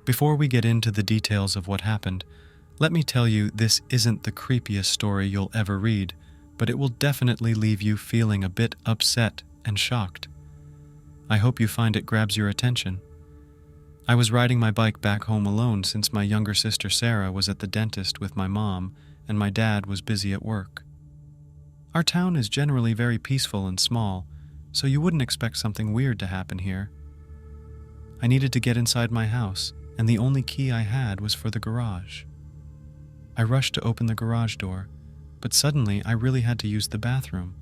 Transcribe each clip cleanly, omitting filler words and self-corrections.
Before we get into the details of what happened, let me tell you this isn't the creepiest story you'll ever read, but it will definitely leave you feeling a bit upset and shocked. I hope you find it grabs your attention. I was riding my bike back home alone since my younger sister Sarah was at the dentist with my mom and my dad was busy at work. Our town is generally very peaceful and small, so you wouldn't expect something weird to happen here. I needed to get inside my house, and the only key I had was for the garage. I rushed to open the garage door, but suddenly I really had to use the bathroom.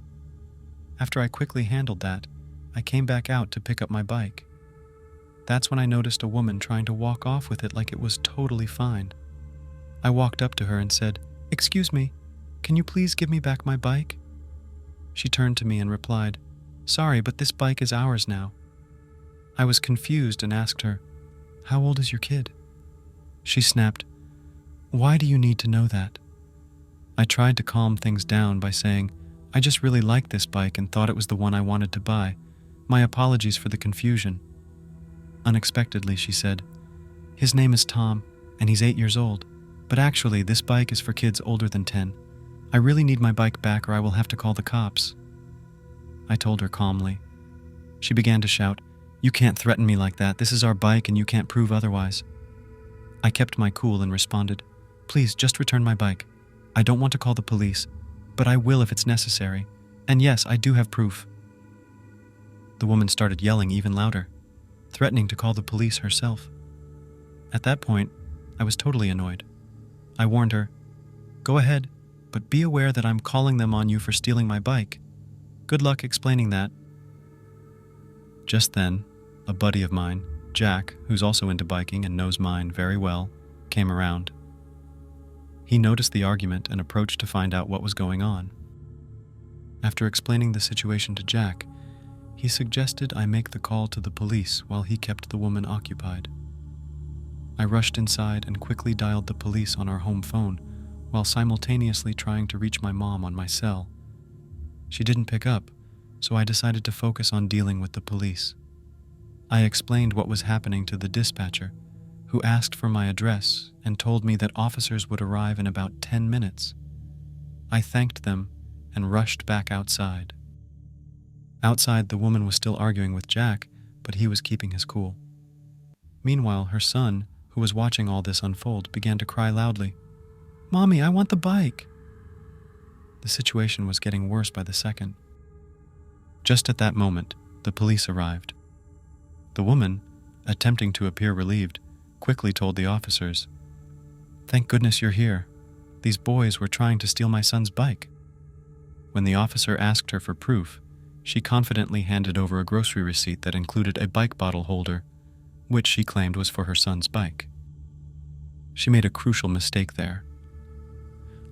After I quickly handled that, I came back out to pick up my bike. That's when I noticed a woman trying to walk off with it like it was totally fine. I walked up to her and said, "Excuse me, can you please give me back my bike?" She turned to me and replied, "Sorry, but this bike is ours now." I was confused and asked her, "How old is your kid?" She snapped, "Why do you need to know that?" I tried to calm things down by saying, "I just really liked this bike and thought it was the one I wanted to buy. My apologies for the confusion." Unexpectedly, she said, "His name is Tom, and he's 8 years old. But actually, this bike is for kids older than 10. I really need my bike back or I will have to call the cops." I told her calmly. She began to shout, "You can't threaten me like that. This is our bike and you can't prove otherwise." I kept my cool and responded, "Please, just return my bike. I don't want to call the police, but I will if it's necessary. And yes, I do have proof." The woman started yelling even louder, threatening to call the police herself. At that point, I was totally annoyed. I warned her, "Go ahead, but be aware that I'm calling them on you for stealing my bike. Good luck explaining that." Just then, a buddy of mine, Jack, who's also into biking and knows mine very well, came around. He noticed the argument and approached to find out what was going on. After explaining the situation to Jack, he suggested I make the call to the police while he kept the woman occupied. I rushed inside and quickly dialed the police on our home phone while simultaneously trying to reach my mom on my cell. She didn't pick up, so I decided to focus on dealing with the police. I explained what was happening to the dispatcher, who asked for my address and told me that officers would arrive in about 10 minutes. I thanked them and rushed back outside. Outside, the woman was still arguing with Jack, but he was keeping his cool. Meanwhile, her son, who was watching all this unfold, began to cry loudly, "Mommy, I want the bike!" The situation was getting worse by the second. Just at that moment, the police arrived. The woman, attempting to appear relieved, quickly told the officers, "Thank goodness you're here. These boys were trying to steal my son's bike." When the officer asked her for proof, she confidently handed over a grocery receipt that included a bike bottle holder, which she claimed was for her son's bike. She made a crucial mistake there.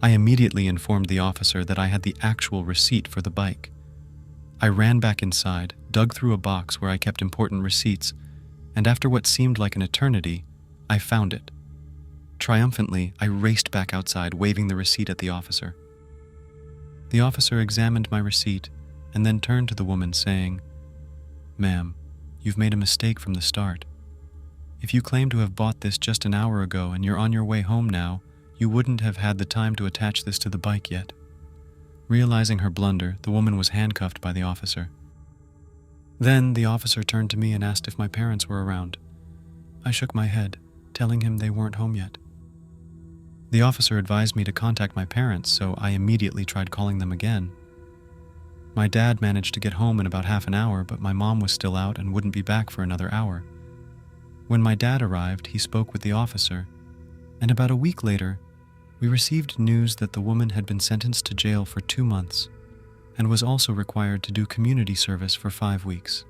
I immediately informed the officer that I had the actual receipt for the bike. I ran back inside, dug through a box where I kept important receipts, and after what seemed like an eternity, I found it. Triumphantly, I raced back outside, waving the receipt at the officer. The officer examined my receipt and then turned to the woman saying, "Ma'am, you've made a mistake from the start. If you claim to have bought this just an hour ago and you're on your way home now, you wouldn't have had the time to attach this to the bike yet." Realizing her blunder, the woman was handcuffed by the officer. Then the officer turned to me and asked if my parents were around. I shook my head, telling him they weren't home yet. The officer advised me to contact my parents, so I immediately tried calling them again. My dad managed to get home in about half an hour, but my mom was still out and wouldn't be back for another hour. When my dad arrived, he spoke with the officer, and about a week later, we received news that the woman had been sentenced to jail for 2 months and was also required to do community service for 5 weeks.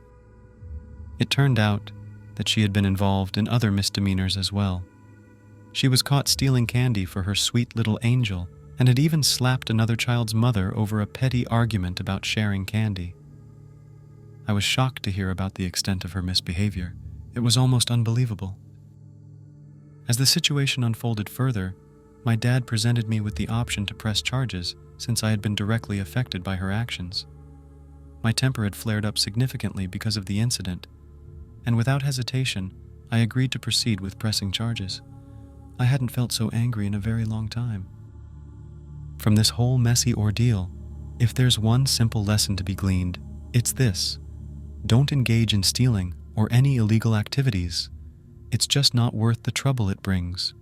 It turned out that she had been involved in other misdemeanors as well. She was caught stealing candy for her sweet little angel and had even slapped another child's mother over a petty argument about sharing candy. I was shocked to hear about the extent of her misbehavior. It was almost unbelievable. As the situation unfolded further, my dad presented me with the option to press charges since I had been directly affected by her actions. My temper had flared up significantly because of the incident, and without hesitation, I agreed to proceed with pressing charges. I hadn't felt so angry in a very long time. From this whole messy ordeal, if there's one simple lesson to be gleaned, it's this: don't engage in stealing or any illegal activities. It's just not worth the trouble it brings.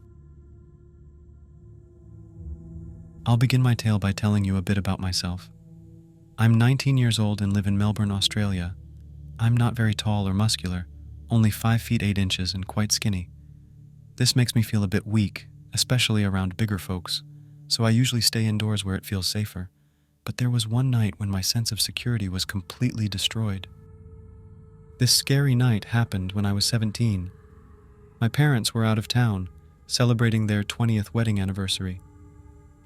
I'll begin my tale by telling you a bit about myself. I'm 19 years old and live in Melbourne, Australia. I'm not very tall or muscular, only 5 feet 8 inches and quite skinny. This makes me feel a bit weak, especially around bigger folks, so I usually stay indoors where it feels safer. But there was one night when my sense of security was completely destroyed. This scary night happened when I was 17. My parents were out of town, celebrating their 20th wedding anniversary.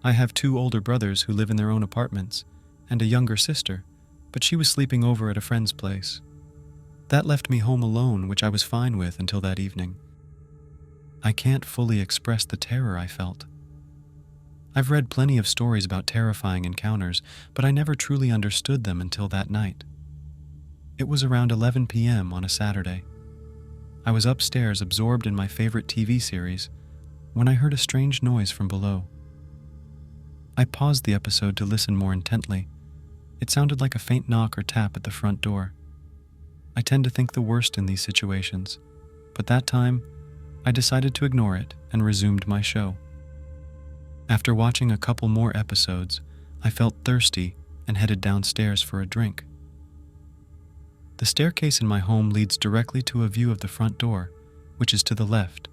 I have 2 older brothers who live in their own apartments, and a younger sister, but she was sleeping over at a friend's place. That left me home alone, which I was fine with until that evening. I can't fully express the terror I felt. I've read plenty of stories about terrifying encounters, but I never truly understood them until that night. It was around 11 p.m. on a Saturday. I was upstairs absorbed in my favorite TV series when I heard a strange noise from below. I paused the episode to listen more intently. It sounded like a faint knock or tap at the front door. I tend to think the worst in these situations, but that time, I decided to ignore it and resumed my show. After watching a couple more episodes, I felt thirsty and headed downstairs for a drink. The staircase in my home leads directly to a view of the front door, which is to the left.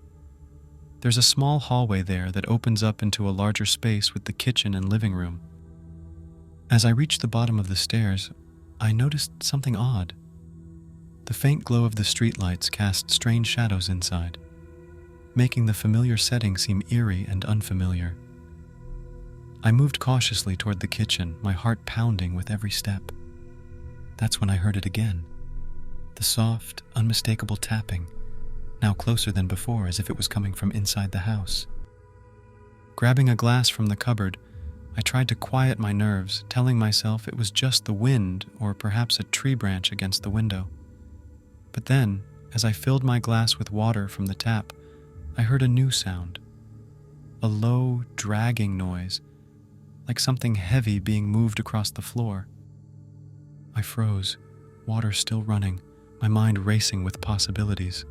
There's a small hallway there that opens up into a larger space with the kitchen and living room. As I reached the bottom of the stairs, I noticed something odd. The faint glow of the streetlights cast strange shadows inside, making the familiar setting seem eerie and unfamiliar. I moved cautiously toward the kitchen, my heart pounding with every step. That's when I heard it again. The soft, unmistakable tapping, now closer than before, as if it was coming from inside the house. Grabbing a glass from the cupboard, I tried to quiet my nerves, telling myself it was just the wind or perhaps a tree branch against the window. But then, as I filled my glass with water from the tap, I heard a new sound. A low, dragging noise, like something heavy being moved across the floor. I froze, water still running, my mind racing with possibilities.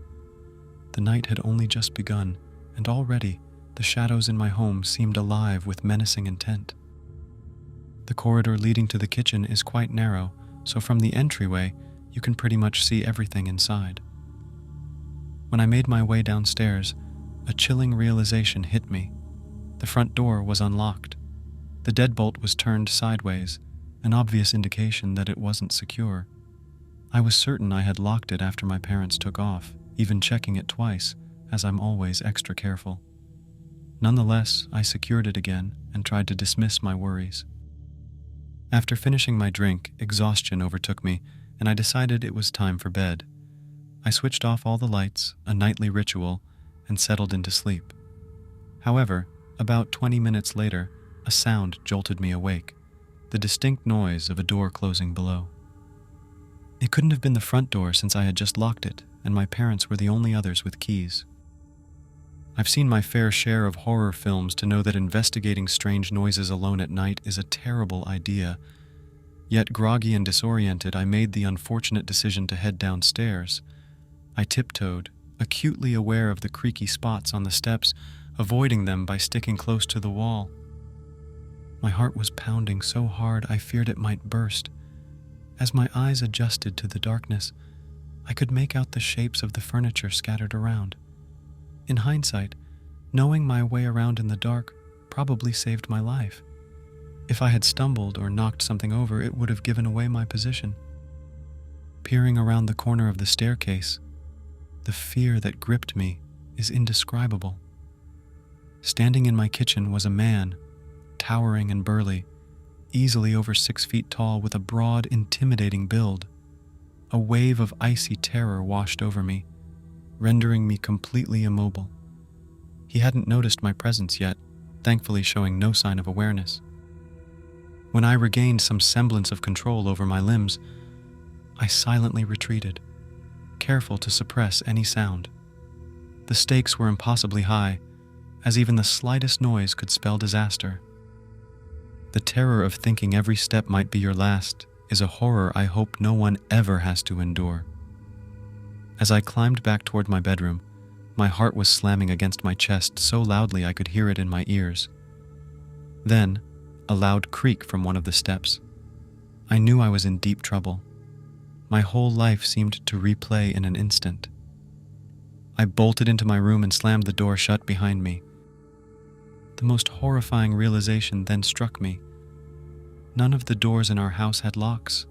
The night had only just begun, and already the shadows in my home seemed alive with menacing intent. The corridor leading to the kitchen is quite narrow, so from the entryway, you can pretty much see everything inside. When I made my way downstairs, a chilling realization hit me. The front door was unlocked. The deadbolt was turned sideways, an obvious indication that it wasn't secure. I was certain I had locked it after my parents took off, even checking it twice, as I'm always extra careful. Nonetheless, I secured it again and tried to dismiss my worries. After finishing my drink, exhaustion overtook me, and I decided it was time for bed. I switched off all the lights, a nightly ritual, and settled into sleep. However, about 20 minutes later, a sound jolted me awake, the distinct noise of a door closing below. It couldn't have been the front door since I had just locked it, and my parents were the only others with keys. I've seen my fair share of horror films to know that investigating strange noises alone at night is a terrible idea. Yet groggy and disoriented, I made the unfortunate decision to head downstairs. I tiptoed, acutely aware of the creaky spots on the steps, avoiding them by sticking close to the wall. My heart was pounding so hard I feared it might burst. As my eyes adjusted to the darkness, I could make out the shapes of the furniture scattered around. In hindsight, knowing my way around in the dark probably saved my life. If I had stumbled or knocked something over, it would have given away my position. Peering around the corner of the staircase, the fear that gripped me is indescribable. Standing in my kitchen was a man, towering and burly, easily over 6 feet tall, with a broad, intimidating build. A wave of icy terror washed over me, rendering me completely immobile. He hadn't noticed my presence yet, thankfully showing no sign of awareness. When I regained some semblance of control over my limbs, I silently retreated, careful to suppress any sound. The stakes were impossibly high, as even the slightest noise could spell disaster. The terror of thinking every step might be your last is a horror I hope no one ever has to endure. As I climbed back toward my bedroom, my heart was slamming against my chest so loudly I could hear it in my ears. Then, a loud creak from one of the steps. I knew I was in deep trouble. My whole life seemed to replay in an instant. I bolted into my room and slammed the door shut behind me. The most horrifying realization then struck me. None of the doors in our house had locks,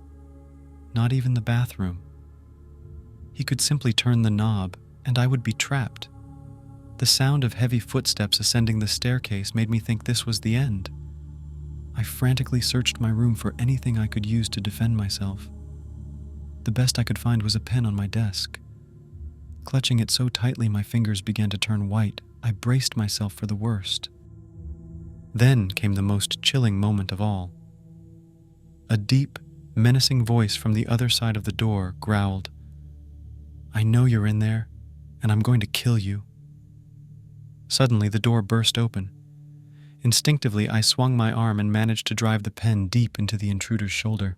not even the bathroom. He could simply turn the knob, and I would be trapped. The sound of heavy footsteps ascending the staircase made me think this was the end. I frantically searched my room for anything I could use to defend myself. The best I could find was a pen on my desk. Clutching it so tightly my fingers began to turn white, I braced myself for the worst. Then came the most chilling moment of all. A deep, menacing voice from the other side of the door growled, "I know you're in there, and I'm going to kill you." Suddenly, the door burst open. Instinctively, I swung my arm and managed to drive the pen deep into the intruder's shoulder.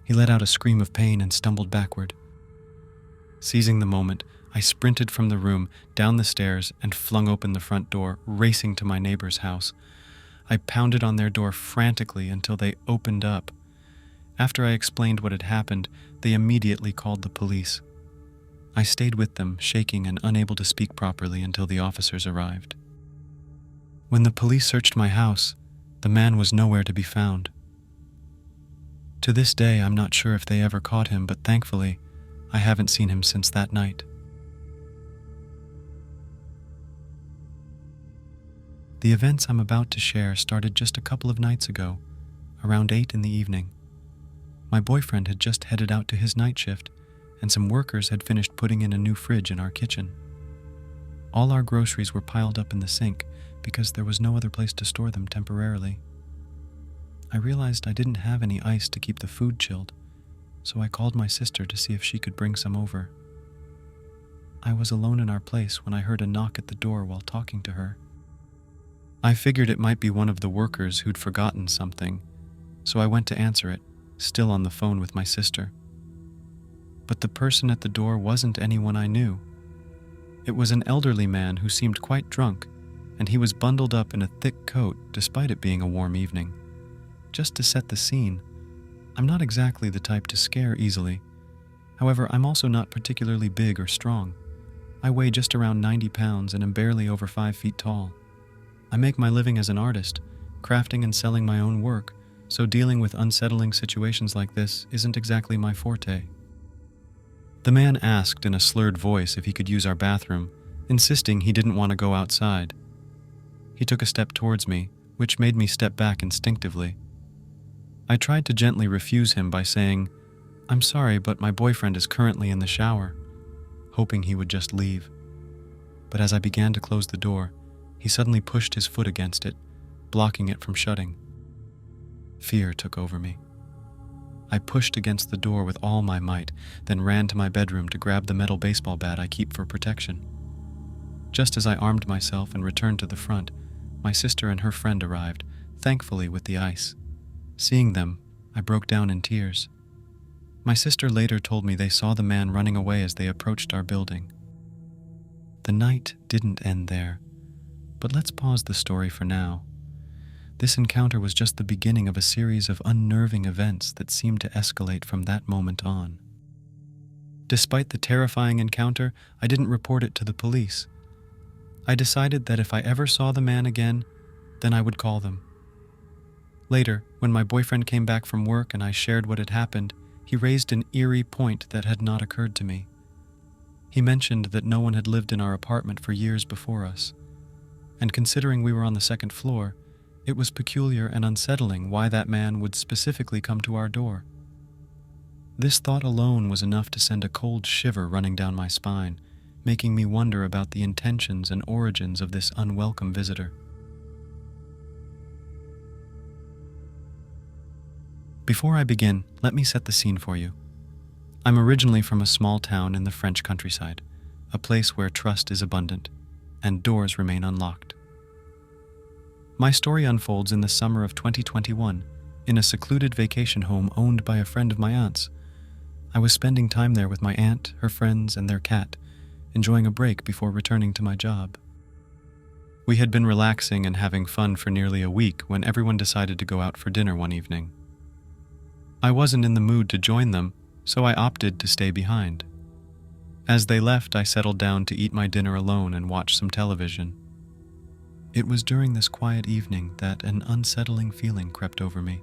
He let out a scream of pain and stumbled backward. Seizing the moment, I sprinted from the room, down the stairs, and flung open the front door, racing to my neighbor's house. I pounded on their door frantically until they opened up. After I explained what had happened, they immediately called the police. I stayed with them, shaking and unable to speak properly until the officers arrived. When the police searched my house, the man was nowhere to be found. To this day, I'm not sure if they ever caught him, but thankfully, I haven't seen him since that night. The events I'm about to share started just a couple of nights ago, around 8 in the evening. My boyfriend had just headed out to his night shift, and some workers had finished putting in a new fridge in our kitchen. All our groceries were piled up in the sink because there was no other place to store them temporarily. I realized I didn't have any ice to keep the food chilled, so I called my sister to see if she could bring some over. I was alone in our place when I heard a knock at the door while talking to her. I figured it might be one of the workers who'd forgotten something, so I went to answer it, still on the phone with my sister. But the person at the door wasn't anyone I knew. It was an elderly man who seemed quite drunk, and he was bundled up in a thick coat despite it being a warm evening. Just to set the scene, I'm not exactly the type to scare easily. However, I'm also not particularly big or strong. I weigh just around 90 pounds and am barely over 5 feet tall. I make my living as an artist, crafting and selling my own work, so dealing with unsettling situations like this isn't exactly my forte. The man asked in a slurred voice if he could use our bathroom, insisting he didn't want to go outside. He took a step towards me, which made me step back instinctively. I tried to gently refuse him by saying, "I'm sorry, but my boyfriend is currently in the shower," hoping he would just leave. But as I began to close the door, he suddenly pushed his foot against it, blocking it from shutting. Fear took over me. I pushed against the door with all my might, then ran to my bedroom to grab the metal baseball bat I keep for protection. Just as I armed myself and returned to the front, my sister and her friend arrived, thankfully with the ice. Seeing them, I broke down in tears. My sister later told me they saw the man running away as they approached our building. The night didn't end there, but let's pause the story for now. This encounter was just the beginning of a series of unnerving events that seemed to escalate from that moment on. Despite the terrifying encounter, I didn't report it to the police. I decided that if I ever saw the man again, then I would call them. Later, when my boyfriend came back from work and I shared what had happened, he raised an eerie point that had not occurred to me. He mentioned that no one had lived in our apartment for years before us, and considering we were on the second floor, it was peculiar and unsettling why that man would specifically come to our door. This thought alone was enough to send a cold shiver running down my spine, making me wonder about the intentions and origins of this unwelcome visitor. Before I begin, let me set the scene for you. I'm originally from a small town in the French countryside, a place where trust is abundant and doors remain unlocked. My story unfolds in the summer of 2021 in a secluded vacation home owned by a friend of my aunt's. I was spending time there with my aunt, her friends, and their cat, enjoying a break before returning to my job. We had been relaxing and having fun for nearly a week when everyone decided to go out for dinner one evening. I wasn't in the mood to join them, so I opted to stay behind. As they left, I settled down to eat my dinner alone and watch some television. It was during this quiet evening that an unsettling feeling crept over me,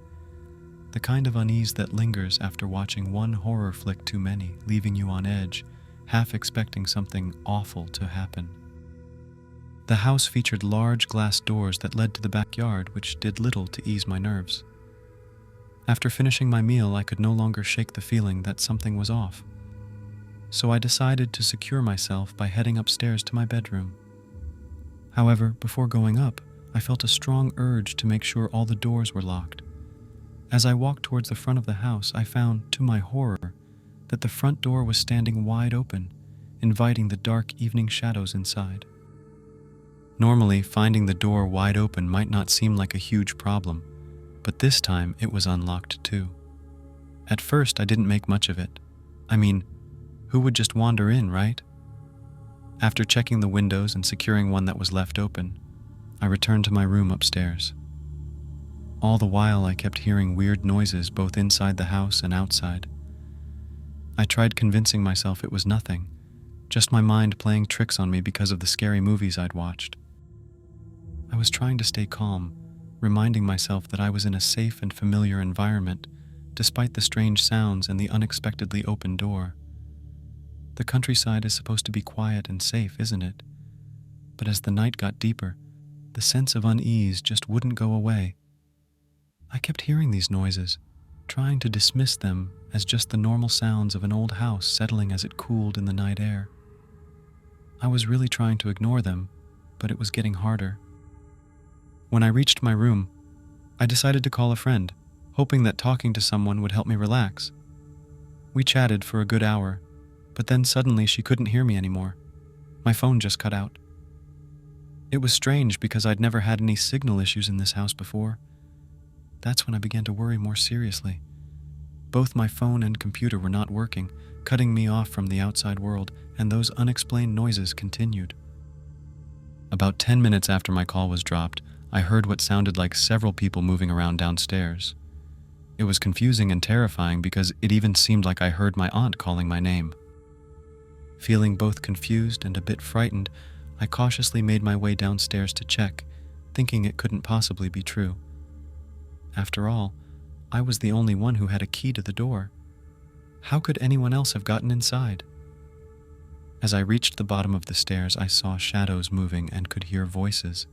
the kind of unease that lingers after watching one horror flick too many, leaving you on edge, half expecting something awful to happen. The house featured large glass doors that led to the backyard, which did little to ease my nerves. After finishing my meal, I could no longer shake the feeling that something was off. So I decided to secure myself by heading upstairs to my bedroom. However, before going up, I felt a strong urge to make sure all the doors were locked. As I walked towards the front of the house, I found, to my horror, that the front door was standing wide open, inviting the dark evening shadows inside. Normally, finding the door wide open might not seem like a huge problem, but this time it was unlocked too. At first, I didn't make much of it. I mean, who would just wander in, right? After checking the windows and securing one that was left open, I returned to my room upstairs. All the while, I kept hearing weird noises both inside the house and outside. I tried convincing myself it was nothing, just my mind playing tricks on me because of the scary movies I'd watched. I was trying to stay calm, reminding myself that I was in a safe and familiar environment, despite the strange sounds and the unexpectedly open door. The countryside is supposed to be quiet and safe, isn't it? But as the night got deeper, the sense of unease just wouldn't go away. I kept hearing these noises, trying to dismiss them as just the normal sounds of an old house settling as it cooled in the night air. I was really trying to ignore them, but it was getting harder. When I reached my room, I decided to call a friend, hoping that talking to someone would help me relax. We chatted for a good hour, but then suddenly she couldn't hear me anymore. My phone just cut out. It was strange because I'd never had any signal issues in this house before. That's when I began to worry more seriously. Both my phone and computer were not working, cutting me off from the outside world, and those unexplained noises continued. About 10 minutes after my call was dropped, I heard what sounded like several people moving around downstairs. It was confusing and terrifying because it even seemed like I heard my aunt calling my name. Feeling both confused and a bit frightened, I cautiously made my way downstairs to check, thinking it couldn't possibly be true. After all, I was the only one who had a key to the door. How could anyone else have gotten inside? As I reached the bottom of the stairs, I saw shadows moving and could hear voices.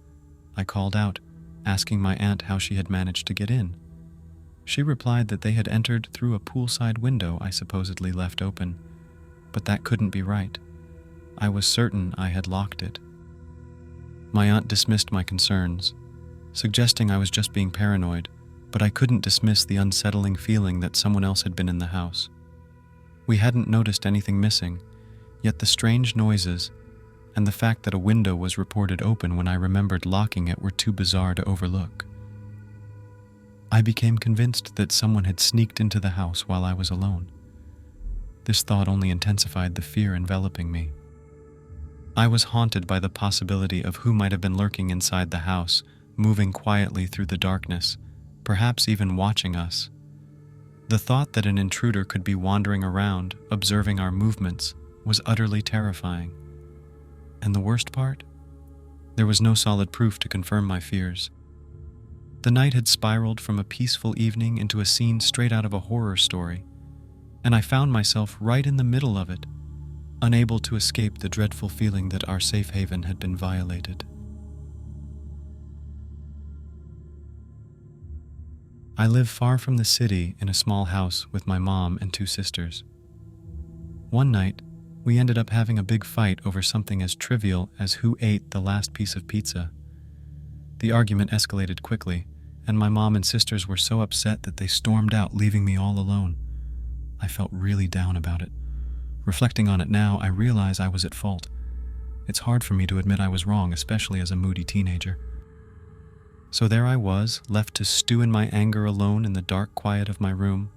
I called out, asking my aunt how she had managed to get in. She replied that they had entered through a poolside window I supposedly left open, but that couldn't be right. I was certain I had locked it. My aunt dismissed my concerns, suggesting I was just being paranoid, but I couldn't dismiss the unsettling feeling that someone else had been in the house. We hadn't noticed anything missing, yet the strange noises and the fact that a window was reported open when I remembered locking it were too bizarre to overlook. I became convinced that someone had sneaked into the house while I was alone. This thought only intensified the fear enveloping me. I was haunted by the possibility of who might have been lurking inside the house, moving quietly through the darkness, perhaps even watching us. The thought that an intruder could be wandering around, observing our movements, was utterly terrifying. And the worst part? There was no solid proof to confirm my fears. The night had spiraled from a peaceful evening into a scene straight out of a horror story, and I found myself right in the middle of it, unable to escape the dreadful feeling that our safe haven had been violated. I live far from the city in a small house with my mom and 2 sisters. One night, we ended up having a big fight over something as trivial as who ate the last piece of pizza. The argument escalated quickly, and my mom and sisters were so upset that they stormed out, leaving me all alone. I felt really down about it. Reflecting on it now, I realize I was at fault. It's hard for me to admit I was wrong, especially as a moody teenager. So there I was, left to stew in my anger alone in the dark quiet of my room.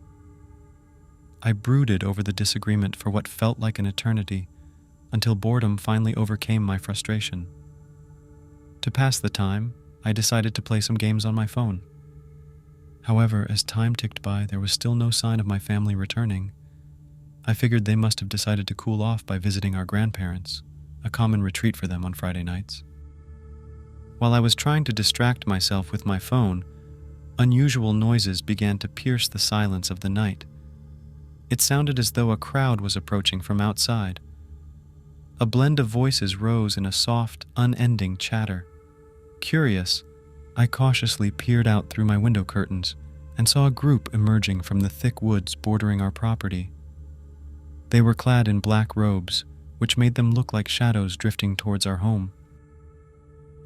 I brooded over the disagreement for what felt like an eternity, until boredom finally overcame my frustration. To pass the time, I decided to play some games on my phone. However, as time ticked by, there was still no sign of my family returning. I figured they must have decided to cool off by visiting our grandparents, a common retreat for them on Friday nights. While I was trying to distract myself with my phone, unusual noises began to pierce the silence of the night. It sounded as though a crowd was approaching from outside. A blend of voices rose in a soft, unending chatter. Curious, I cautiously peered out through my window curtains and saw a group emerging from the thick woods bordering our property. They were clad in black robes, which made them look like shadows drifting towards our home.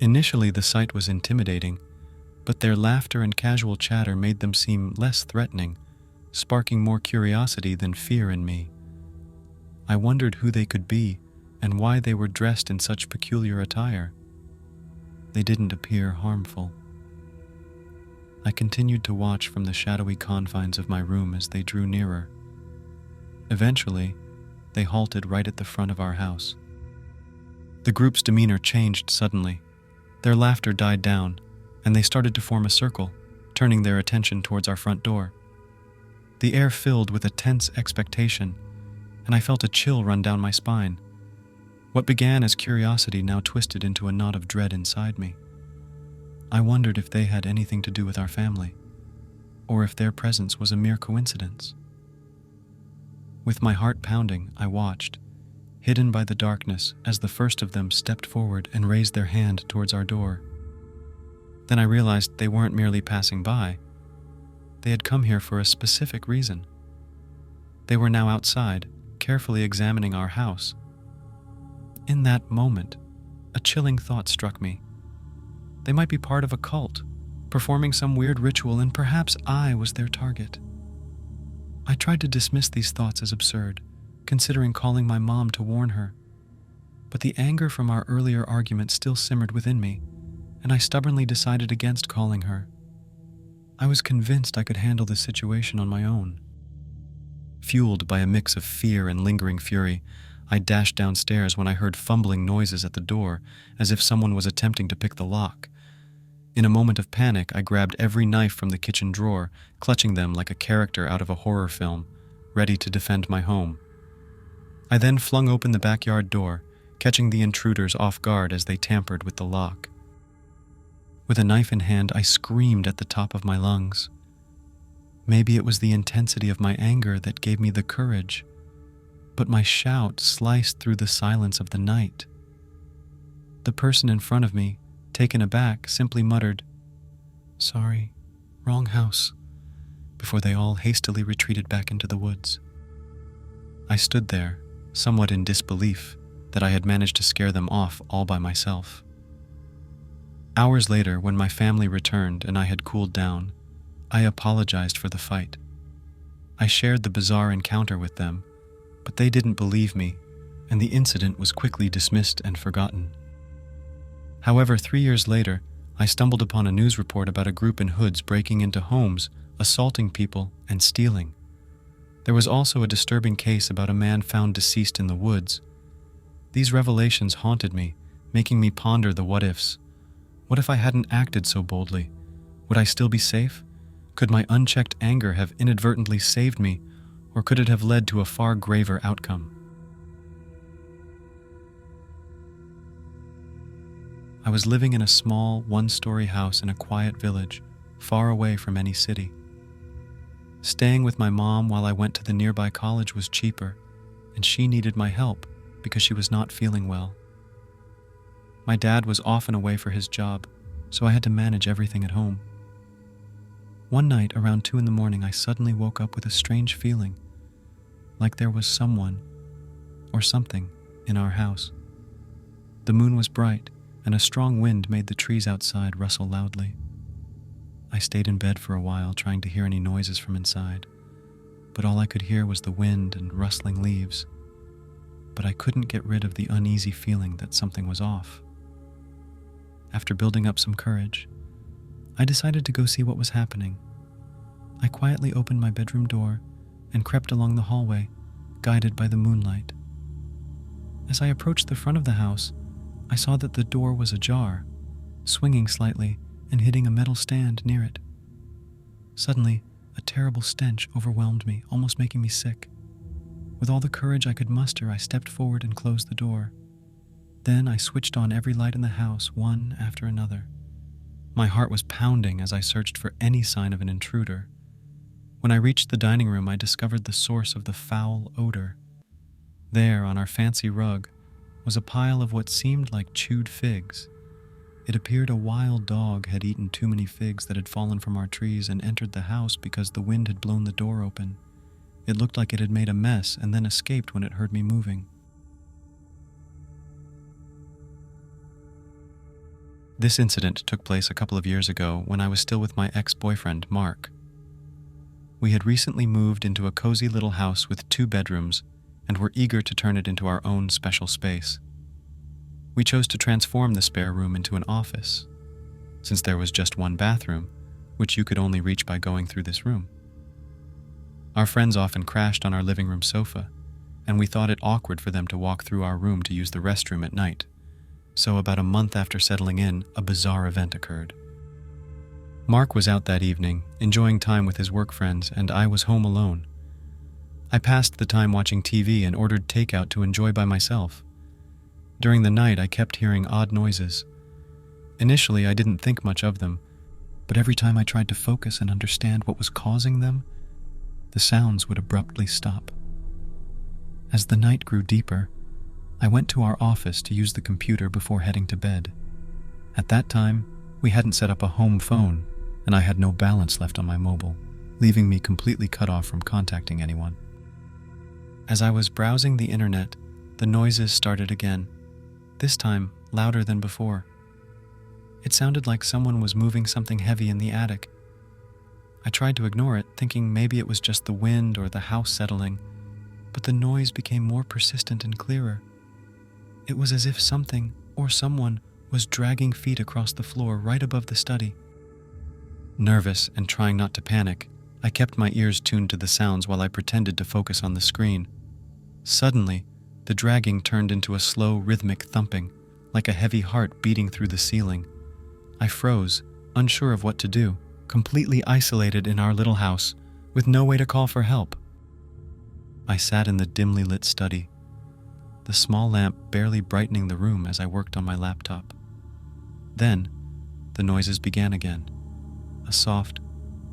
Initially, the sight was intimidating, but their laughter and casual chatter made them seem less threatening, sparking more curiosity than fear in me. I wondered who they could be and why they were dressed in such peculiar attire. They didn't appear harmful. I continued to watch from the shadowy confines of my room as they drew nearer. Eventually, they halted right at the front of our house. The group's demeanor changed suddenly. Their laughter died down, and they started to form a circle, turning their attention towards our front door. The air filled with a tense expectation, and I felt a chill run down my spine. What began as curiosity now twisted into a knot of dread inside me. I wondered if they had anything to do with our family, or if their presence was a mere coincidence. With my heart pounding, I watched, hidden by the darkness, as the first of them stepped forward and raised their hand towards our door. Then I realized they weren't merely passing by. They had come here for a specific reason. They were now outside, carefully examining our house. In that moment, a chilling thought struck me. They might be part of a cult, performing some weird ritual, and perhaps I was their target. I tried to dismiss these thoughts as absurd, considering calling my mom to warn her. But the anger from our earlier argument still simmered within me, and I stubbornly decided against calling her. I was convinced I could handle the situation on my own. Fueled by a mix of fear and lingering fury, I dashed downstairs when I heard fumbling noises at the door, as if someone was attempting to pick the lock. In a moment of panic, I grabbed every knife from the kitchen drawer, clutching them like a character out of a horror film, ready to defend my home. I then flung open the backyard door, catching the intruders off guard as they tampered with the lock. With a knife in hand, I screamed at the top of my lungs. Maybe it was the intensity of my anger that gave me the courage, but my shout sliced through the silence of the night. The person in front of me, taken aback, simply muttered, "Sorry, wrong house," before they all hastily retreated back into the woods. I stood there, somewhat in disbelief that I had managed to scare them off all by myself. Hours later, when my family returned and I had cooled down, I apologized for the fight. I shared the bizarre encounter with them, but they didn't believe me, and the incident was quickly dismissed and forgotten. However, 3 years later, I stumbled upon a news report about a group in hoods breaking into homes, assaulting people, and stealing. There was also a disturbing case about a man found deceased in the woods. These revelations haunted me, making me ponder the what-ifs. What if I hadn't acted so boldly? Would I still be safe? Could my unchecked anger have inadvertently saved me, or could it have led to a far graver outcome? I was living in a small, one-story house in a quiet village, far away from any city. Staying with my mom while I went to the nearby college was cheaper, and she needed my help because she was not feeling well. My dad was often away for his job, so I had to manage everything at home. One night, around 2 a.m, I suddenly woke up with a strange feeling, like there was someone, or something, in our house. The moon was bright, and a strong wind made the trees outside rustle loudly. I stayed in bed for a while, trying to hear any noises from inside, but all I could hear was the wind and rustling leaves. but I couldn't get rid of the uneasy feeling that something was off. After building up some courage, I decided to go see what was happening. I quietly opened my bedroom door and crept along the hallway, guided by the moonlight. As I approached the front of the house, I saw that the door was ajar, swinging slightly and hitting a metal stand near it. Suddenly, a terrible stench overwhelmed me, almost making me sick. With all the courage I could muster, I stepped forward and closed the door. Then I switched on every light in the house, one after another. My heart was pounding as I searched for any sign of an intruder. When I reached the dining room, I discovered the source of the foul odor. There, on our fancy rug, was a pile of what seemed like chewed figs. It appeared a wild dog had eaten too many figs that had fallen from our trees and entered the house because the wind had blown the door open. It looked like it had made a mess and then escaped when it heard me moving. This incident took place a couple of years ago when I was still with my ex-boyfriend, Mark. We had recently moved into a cozy little house with 2 bedrooms and were eager to turn it into our own special space. We chose to transform the spare room into an office, since there was just one bathroom, which you could only reach by going through this room. Our friends often crashed on our living room sofa, and we thought it awkward for them to walk through our room to use the restroom at night. So about a month after settling in, a bizarre event occurred. Mark was out that evening, enjoying time with his work friends, and I was home alone. I passed the time watching TV and ordered takeout to enjoy by myself. During the night, I kept hearing odd noises. Initially, I didn't think much of them, but every time I tried to focus and understand what was causing them, the sounds would abruptly stop. As the night grew deeper, I went to our office to use the computer before heading to bed. At that time, we hadn't set up a home phone, and I had no balance left on my mobile, leaving me completely cut off from contacting anyone. As I was browsing the internet, the noises started again, this time louder than before. It sounded like someone was moving something heavy in the attic. I tried to ignore it, thinking maybe it was just the wind or the house settling, but the noise became more persistent and clearer. It was as if something or someone was dragging feet across the floor right above the study. Nervous and trying not to panic, I kept my ears tuned to the sounds while I pretended to focus on the screen. Suddenly, the dragging turned into a slow, rhythmic thumping, like a heavy heart beating through the ceiling. I froze, unsure of what to do, completely isolated in our little house, with no way to call for help. I sat in the dimly lit study, the small lamp barely brightening the room as I worked on my laptop. Then, the noises began again, a soft,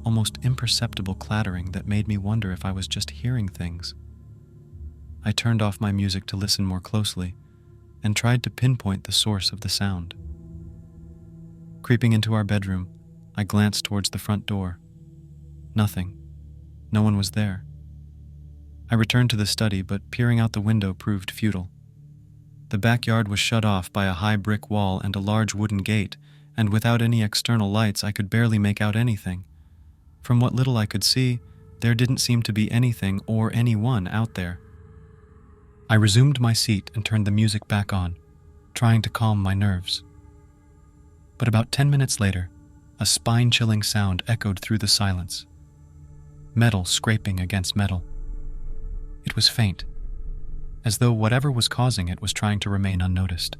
almost imperceptible clattering that made me wonder if I was just hearing things. I turned off my music to listen more closely and tried to pinpoint the source of the sound. Creeping into our bedroom, I glanced towards the front door. Nothing. No one was there. I returned to the study, but peering out the window proved futile. The backyard was shut off by a high brick wall and a large wooden gate, and without any external lights, I could barely make out anything. From what little I could see, there didn't seem to be anything or anyone out there. I resumed my seat and turned the music back on, trying to calm my nerves. But about 10 minutes later, a spine-chilling sound echoed through the silence. Metal scraping against metal. It was faint, as though whatever was causing it was trying to remain unnoticed.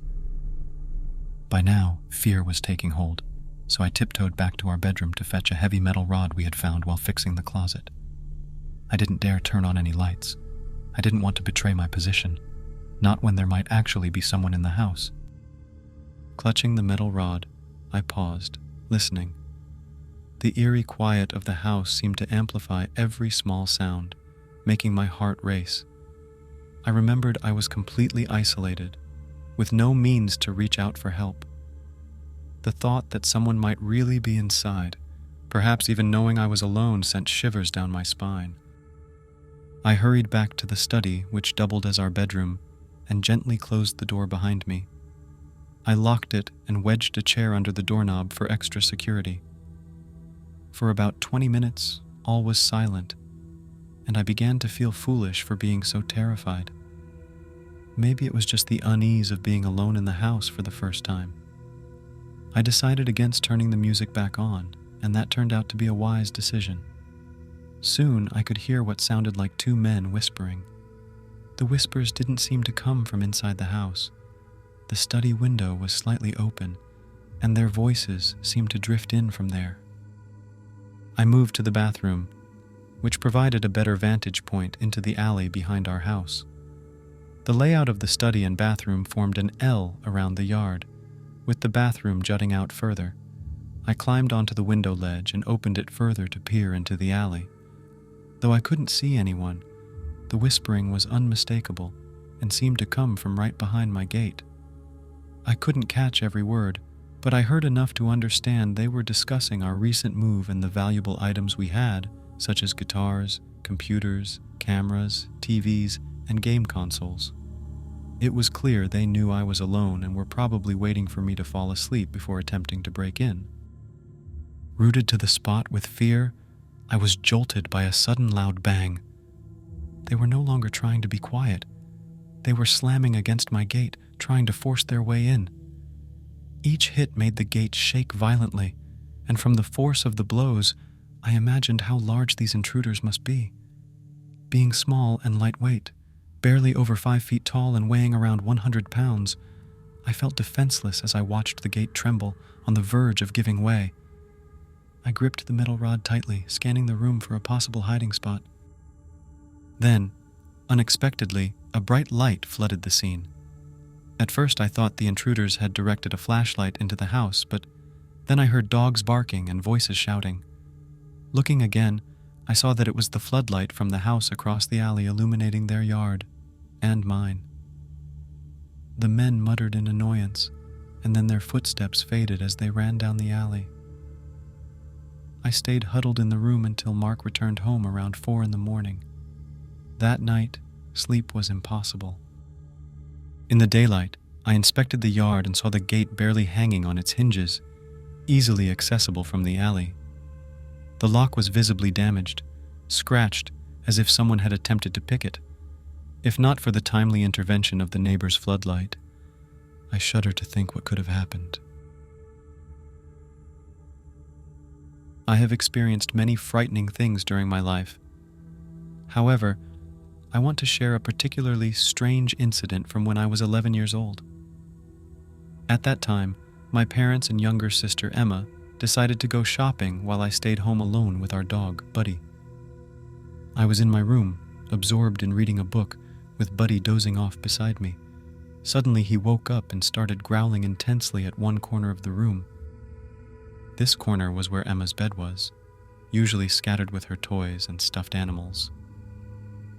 By now, fear was taking hold, so I tiptoed back to our bedroom to fetch a heavy metal rod we had found while fixing the closet. I didn't dare turn on any lights. I didn't want to betray my position, not when there might actually be someone in the house. Clutching the metal rod, I paused, listening. The eerie quiet of the house seemed to amplify every small sound, making my heart race. I remembered I was completely isolated, with no means to reach out for help. The thought that someone might really be inside, perhaps even knowing I was alone, sent shivers down my spine. I hurried back to the study, which doubled as our bedroom, and gently closed the door behind me. I locked it and wedged a chair under the doorknob for extra security. For about 20 minutes, all was silent, and I began to feel foolish for being so terrified. Maybe it was just the unease of being alone in the house for the first time. I decided against turning the music back on, and that turned out to be a wise decision. Soon I could hear what sounded like two men whispering. The whispers didn't seem to come from inside the house. The study window was slightly open, and their voices seemed to drift in from there. I moved to the bathroom, which provided a better vantage point into the alley behind our house. The layout of the study and bathroom formed an L around the yard, with the bathroom jutting out further. I climbed onto the window ledge and opened it further to peer into the alley. Though I couldn't see anyone, the whispering was unmistakable and seemed to come from right behind my gate. I couldn't catch every word, but I heard enough to understand they were discussing our recent move and the valuable items we had, such as guitars, computers, cameras, TVs, and game consoles. It was clear they knew I was alone and were probably waiting for me to fall asleep before attempting to break in. Rooted to the spot with fear, I was jolted by a sudden loud bang. They were no longer trying to be quiet. They were slamming against my gate, trying to force their way in. Each hit made the gate shake violently, and from the force of the blows, I imagined how large these intruders must be. Being small and lightweight, barely over 5 feet tall and weighing around 100 pounds, I felt defenseless as I watched the gate tremble, on the verge of giving way. I gripped the metal rod tightly, scanning the room for a possible hiding spot. Then, unexpectedly, a bright light flooded the scene. At first I thought the intruders had directed a flashlight into the house, but then I heard dogs barking and voices shouting. Looking again, I saw that it was the floodlight from the house across the alley illuminating their yard, and mine. The men muttered in annoyance, and then their footsteps faded as they ran down the alley. I stayed huddled in the room until Mark returned home around 4 a.m. That night, sleep was impossible. In the daylight, I inspected the yard and saw the gate barely hanging on its hinges, easily accessible from the alley. The lock was visibly damaged, scratched as if someone had attempted to pick it. If not for the timely intervention of the neighbor's floodlight, I shudder to think what could have happened. I have experienced many frightening things during my life. However, I want to share a particularly strange incident from when I was 11 years old. At that time, my parents and younger sister Emma decided to go shopping while I stayed home alone with our dog, Buddy. I was in my room, absorbed in reading a book, with Buddy dozing off beside me. Suddenly he woke up and started growling intensely at one corner of the room. This corner was where Emma's bed was, usually scattered with her toys and stuffed animals.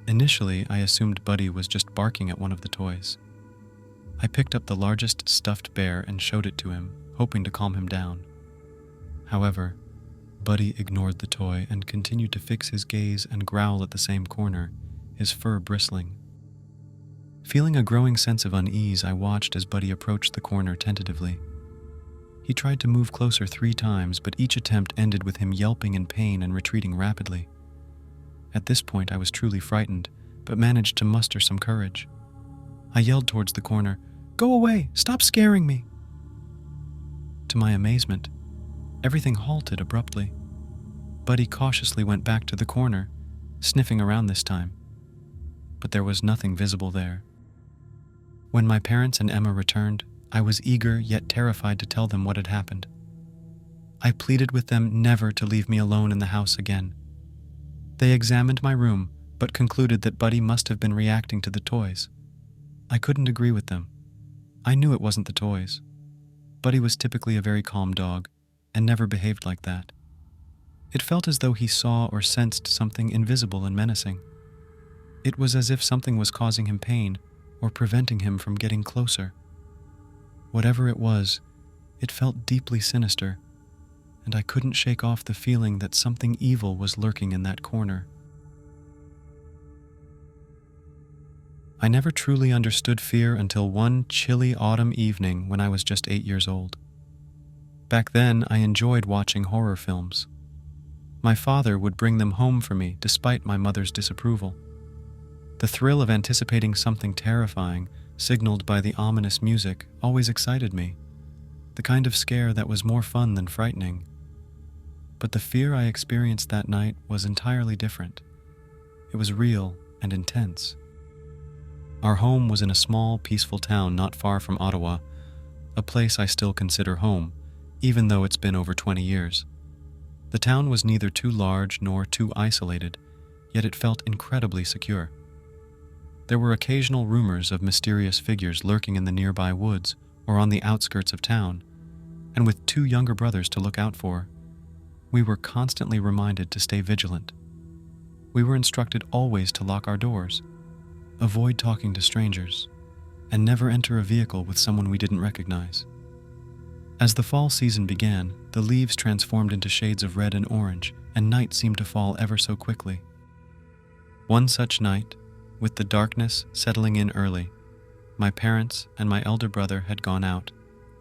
Initially, I assumed Buddy was just barking at one of the toys. I picked up the largest stuffed bear and showed it to him, hoping to calm him down. However, Buddy ignored the toy and continued to fix his gaze and growl at the same corner, his fur bristling. Feeling a growing sense of unease, I watched as Buddy approached the corner tentatively. He tried to move closer 3 times, but each attempt ended with him yelping in pain and retreating rapidly. At this point, I was truly frightened, but managed to muster some courage. I yelled towards the corner, "Go away! Stop scaring me!" To my amazement, everything halted abruptly. Buddy cautiously went back to the corner, sniffing around this time. But there was nothing visible there. When my parents and Emma returned, I was eager yet terrified to tell them what had happened. I pleaded with them never to leave me alone in the house again. They examined my room, but concluded that Buddy must have been reacting to the toys. I couldn't agree with them. I knew it wasn't the toys. Buddy was typically a very calm dog, and never behaved like that. It felt as though he saw or sensed something invisible and menacing. It was as if something was causing him pain, or preventing him from getting closer. Whatever it was, it felt deeply sinister, and I couldn't shake off the feeling that something evil was lurking in that corner. I never truly understood fear until one chilly autumn evening when I was just 8 years old. Back then, I enjoyed watching horror films. My father would bring them home for me despite my mother's disapproval. The thrill of anticipating something terrifying signaled by the ominous music, always excited me, the kind of scare that was more fun than frightening. But the fear I experienced that night was entirely different. It was real and intense. Our home was in a small, peaceful town not far from Ottawa, a place I still consider home, even though it's been over 20 years. The town was neither too large nor too isolated, yet it felt incredibly secure. There were occasional rumors of mysterious figures lurking in the nearby woods or on the outskirts of town, and with 2 younger brothers to look out for, we were constantly reminded to stay vigilant. We were instructed always to lock our doors, avoid talking to strangers, and never enter a vehicle with someone we didn't recognize. As the fall season began, the leaves transformed into shades of red and orange, and night seemed to fall ever so quickly. One such night, with the darkness settling in early, my parents and my elder brother had gone out,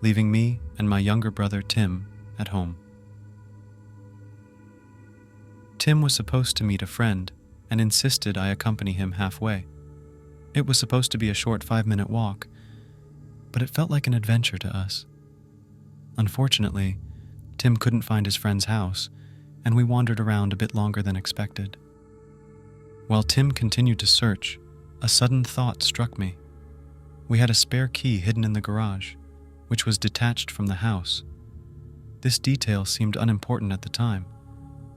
leaving me and my younger brother Tim at home. Tim was supposed to meet a friend and insisted I accompany him halfway. It was supposed to be a short 5-minute walk, but it felt like an adventure to us. Unfortunately, Tim couldn't find his friend's house, and we wandered around a bit longer than expected. While Tim continued to search, a sudden thought struck me. We had a spare key hidden in the garage, which was detached from the house. This detail seemed unimportant at the time,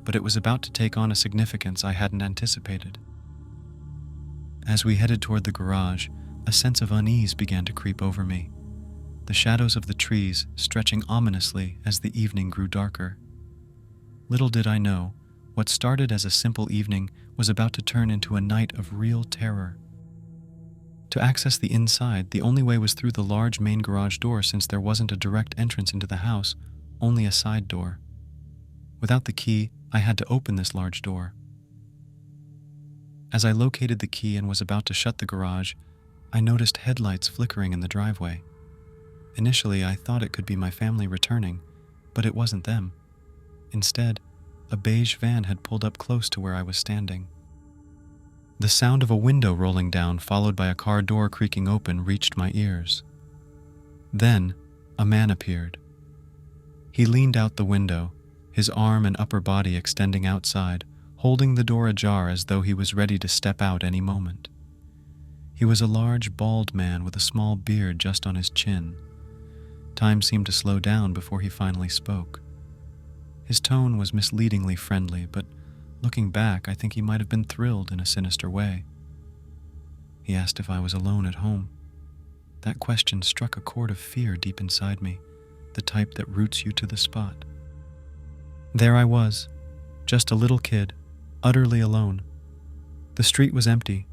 but it was about to take on a significance I hadn't anticipated. As we headed toward the garage, a sense of unease began to creep over me, the shadows of the trees stretching ominously as the evening grew darker. Little did I know, what started as a simple evening was about to turn into a night of real terror. To access the inside, the only way was through the large main garage door, since there wasn't a direct entrance into the house, only a side door. Without the key, I had to open this large door. As I located the key and was about to shut the garage, I noticed headlights flickering in the driveway. Initially, I thought it could be my family returning, but it wasn't them. Instead, a beige van had pulled up close to where I was standing. The sound of a window rolling down, followed by a car door creaking open, reached my ears. Then, a man appeared. He leaned out the window, his arm and upper body extending outside, holding the door ajar as though he was ready to step out any moment. He was a large, bald man with a small beard just on his chin. Time seemed to slow down before he finally spoke. His tone was misleadingly friendly, but looking back, I think he might have been thrilled in a sinister way. He asked if I was alone at home. That question struck a chord of fear deep inside me, the type that roots you to the spot. There I was, just a little kid, utterly alone. The street was empty,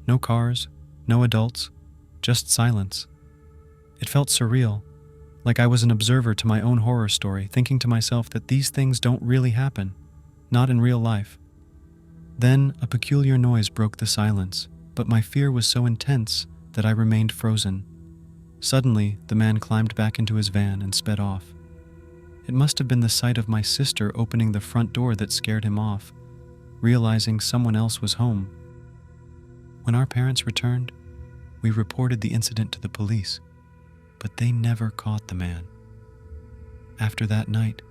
no cars, no adults, just silence. It felt surreal, like I was an observer to my own horror story, thinking to myself that these things don't really happen, not in real life. Then a peculiar noise broke the silence, but my fear was so intense that I remained frozen. Suddenly, the man climbed back into his van and sped off. It must have been the sight of my sister opening the front door that scared him off, realizing someone else was home. When our parents returned, we reported the incident to the police, but they never caught the man. After that night,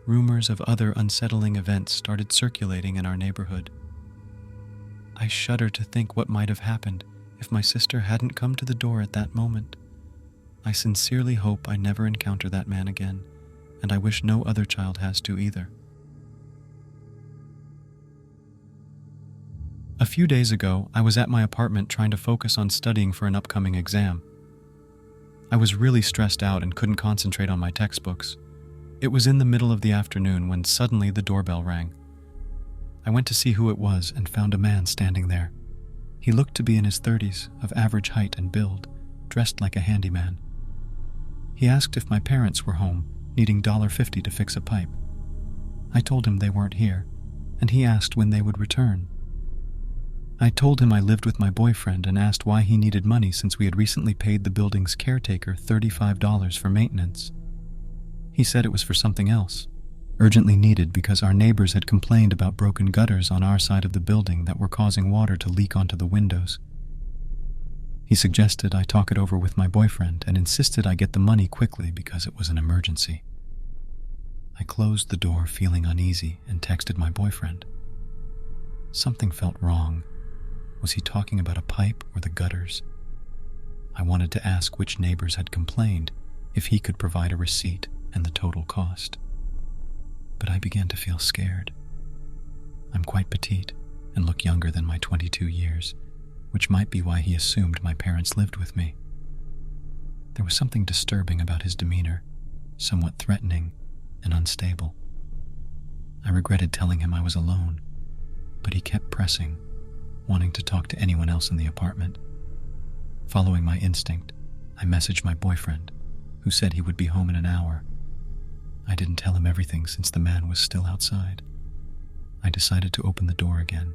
rumors of other unsettling events started circulating in our neighborhood. I shudder to think what might have happened if my sister hadn't come to the door at that moment. I sincerely hope I never encounter that man again, and I wish no other child has to either. A few days ago, I was at my apartment trying to focus on studying for an upcoming exam. I was really stressed out and couldn't concentrate on my textbooks. It was in the middle of the afternoon when suddenly the doorbell rang. I went to see who it was and found a man standing there. He looked to be in his 30s, of average height and build, dressed like a handyman. He asked if my parents were home, needing $1.50 to fix a pipe. I told him they weren't here, and he asked when they would return. I told him I lived with my boyfriend and asked why he needed money since we had recently paid the building's caretaker $35 for maintenance. He said it was for something else, urgently needed because our neighbors had complained about broken gutters on our side of the building that were causing water to leak onto the windows. He suggested I talk it over with my boyfriend and insisted I get the money quickly because it was an emergency. I closed the door feeling uneasy and texted my boyfriend. Something felt wrong. Was he talking about a pipe or the gutters? I wanted to ask which neighbors had complained, if he could provide a receipt and the total cost. But I began to feel scared. I'm quite petite and look younger than my 22 years, which might be why he assumed my parents lived with me. There was something disturbing about his demeanor, somewhat threatening and unstable. I regretted telling him I was alone, but he kept pressing, wanting to talk to anyone else in the apartment. Following my instinct, I messaged my boyfriend, who said he would be home in an hour. I didn't tell him everything since the man was still outside. I decided to open the door again,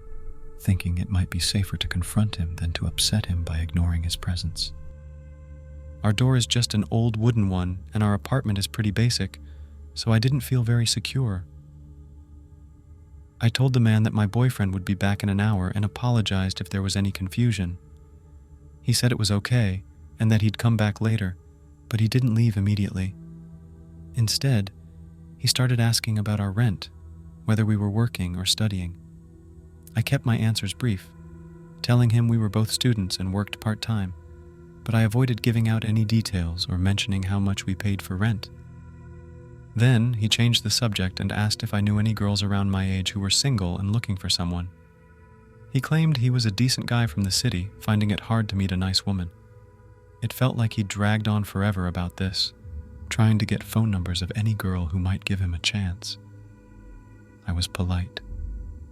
thinking it might be safer to confront him than to upset him by ignoring his presence. Our door is just an old wooden one, and our apartment is pretty basic, so I didn't feel very secure. I told the man that my boyfriend would be back in an hour and apologized if there was any confusion. He said it was okay and that he'd come back later, but he didn't leave immediately. Instead, he started asking about our rent, whether we were working or studying. I kept my answers brief, telling him we were both students and worked part-time, but I avoided giving out any details or mentioning how much we paid for rent. Then he changed the subject and asked if I knew any girls around my age who were single and looking for someone. He claimed he was a decent guy from the city, finding it hard to meet a nice woman. It felt like he dragged on forever about this, trying to get phone numbers of any girl who might give him a chance. I was polite,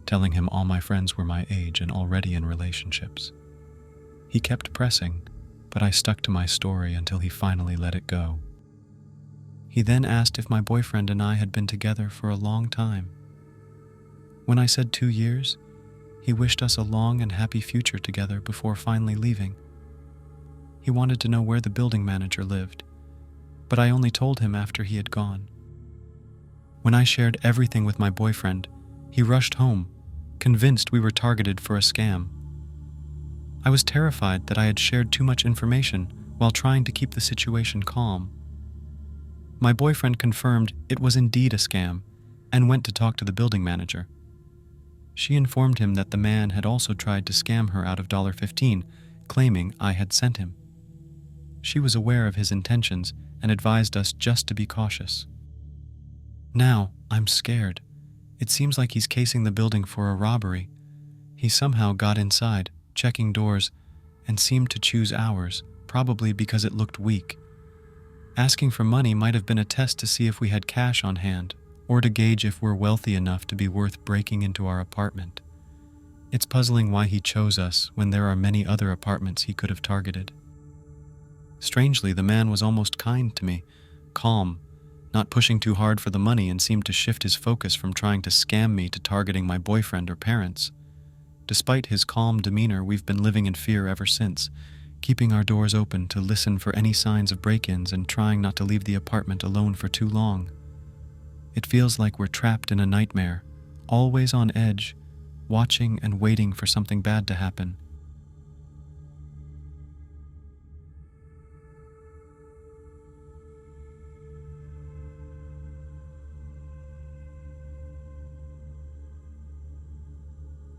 telling him all my friends were my age and already in relationships. He kept pressing, but I stuck to my story until he finally let it go. He then asked if my boyfriend and I had been together for a long time. When I said 2 years, he wished us a long and happy future together before finally leaving. He wanted to know where the building manager lived, but I only told him after he had gone. When I shared everything with my boyfriend, he rushed home, convinced we were targeted for a scam. I was terrified that I had shared too much information while trying to keep the situation calm. My boyfriend confirmed it was indeed a scam and went to talk to the building manager. She informed him that the man had also tried to scam her out of $15, claiming I had sent him. She was aware of his intentions and advised us just to be cautious. Now, I'm scared. It seems like he's casing the building for a robbery. He somehow got inside, checking doors, and seemed to choose ours, probably because it looked weak. Asking for money might have been a test to see if we had cash on hand, or to gauge if we're wealthy enough to be worth breaking into our apartment. It's puzzling why he chose us when there are many other apartments he could have targeted. Strangely, the man was almost kind to me, calm, not pushing too hard for the money, and seemed to shift his focus from trying to scam me to targeting my boyfriend or parents. Despite his calm demeanor, we've been living in fear ever since, keeping our doors open to listen for any signs of break-ins and trying not to leave the apartment alone for too long. It feels like we're trapped in a nightmare, always on edge, watching and waiting for something bad to happen.